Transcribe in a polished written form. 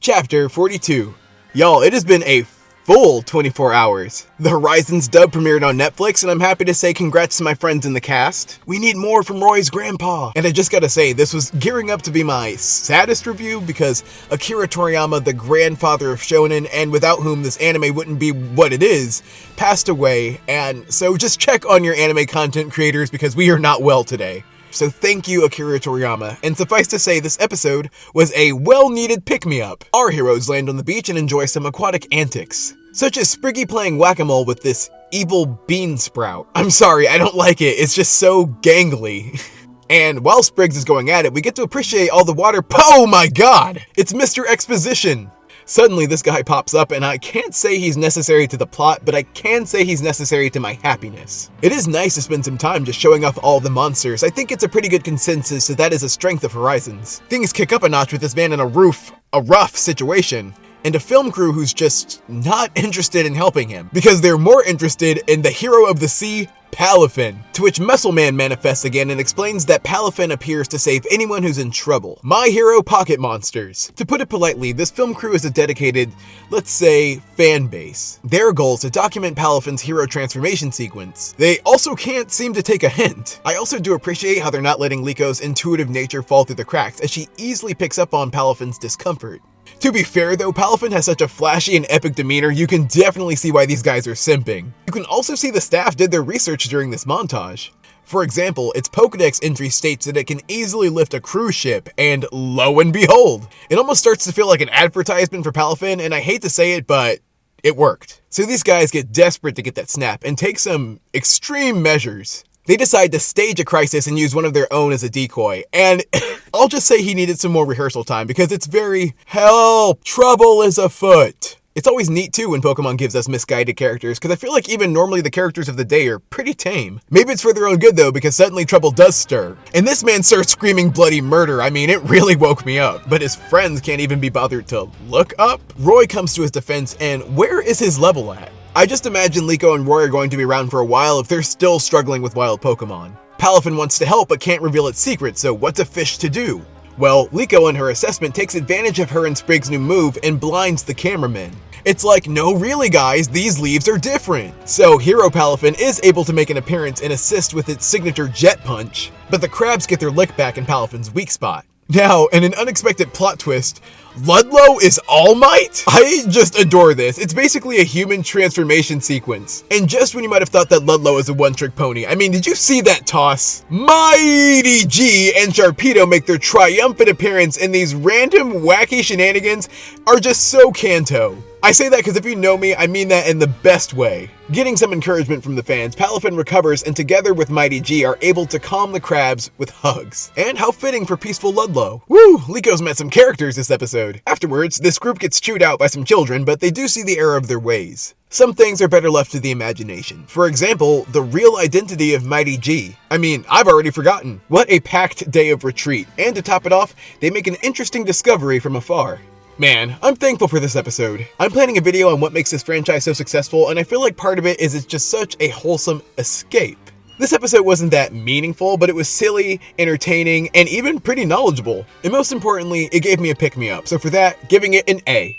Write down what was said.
Chapter 42. Y'all, it has been a full 24 hours. The Horizons dub premiered on Netflix, and I'm happy to say congrats to my friends in the cast. We need more from Roy's grandpa. And I just gotta say, this was gearing up to be my saddest review because Akira Toriyama, the grandfather of shonen, and without whom this anime wouldn't be what it is, passed away. And so just check on your anime content creators because we are not well today. So thank you, Akira Toriyama, and suffice to say this episode was a well-needed pick-me-up. Our heroes land on the beach and enjoy some aquatic antics, such as Spriggy playing whack-a-mole with this evil bean sprout. I'm sorry, I don't like it, it's just so gangly. And while Spriggs is going at it, we get to appreciate all the water. Oh my god! It's Mr. Exposition! Suddenly this guy pops up, and I can't say he's necessary to the plot, but I can say he's necessary to my happiness. It is nice to spend some time just showing off all the monsters. I think it's a pretty good consensus that is a strength of Horizons. Things kick up a notch with this man in a rough situation, and a film crew who's just not interested in helping him, because they're more interested in the hero of the sea, Palafin, to which Muscleman manifests again and explains that Palafin appears to save anyone who's in trouble. My hero pocket monsters. To put it politely, this film crew is a dedicated, let's say, fan base. Their goal is to document Palafin's hero transformation sequence. They also can't seem to take a hint. I also do appreciate how they're not letting Liko intuitive nature fall through the cracks, as she easily picks up on Palafin's discomfort. To be fair though, Palafin has such a flashy and epic demeanor, you can definitely see why these guys are simping. You can also see the staff did their research during this montage. For example, its Pokédex entry states that it can easily lift a cruise ship, and lo and behold, it almost starts to feel like an advertisement for Palafin, and I hate to say it, but it worked. So these guys get desperate to get that snap and take some extreme measures. They decide to stage a crisis and use one of their own as a decoy, and I'll just say he needed some more rehearsal time because it's very, help, trouble is afoot. It's always neat too when Pokemon gives us misguided characters, because I feel like even normally the characters of the day are pretty tame. Maybe it's for their own good though, because suddenly trouble does stir. And this man starts screaming bloody murder. I mean, it really woke me up, but his friends can't even be bothered to look up. Roy comes to his defense, and where is his level at? I just imagine Liko and Roy are going to be around for a while if they're still struggling with wild Pokemon. Palafin wants to help but can't reveal its secret, so what's a fish to do? Well, Liko in her assessment takes advantage of her and Sprig's new move and blinds the cameraman. It's like, no really guys, these leaves are different. So Hero Palafin is able to make an appearance and assist with its signature jet punch, but the crabs get their lick back in Palafin's weak spot. Now, in an unexpected plot twist, Ludlow is All Might? I just adore this. It's basically a human transformation sequence. And just when you might have thought that Ludlow is a one-trick pony, I mean, did you see that toss? Mighty G and Sharpedo make their triumphant appearance, and these random wacky shenanigans are just so Kanto. I say that because if you know me, I mean that in the best way. Getting some encouragement from the fans, Palafin recovers and together with Mighty G are able to calm the crabs with hugs. And how fitting for peaceful Ludlow. Woo, Liko's met some characters this episode. Afterwards, this group gets chewed out by some children, but they do see the error of their ways. Some things are better left to the imagination. For example, the real identity of Mighty G. I mean, I've already forgotten. What a packed day of retreat. And to top it off, they make an interesting discovery from afar. Man, I'm thankful for this episode. I'm planning a video on what makes this franchise so successful, and I feel like part of it is it's just such a wholesome escape. This episode wasn't that meaningful, but it was silly, entertaining, and even pretty knowledgeable. And most importantly, it gave me a pick-me-up, so for that, giving it an A.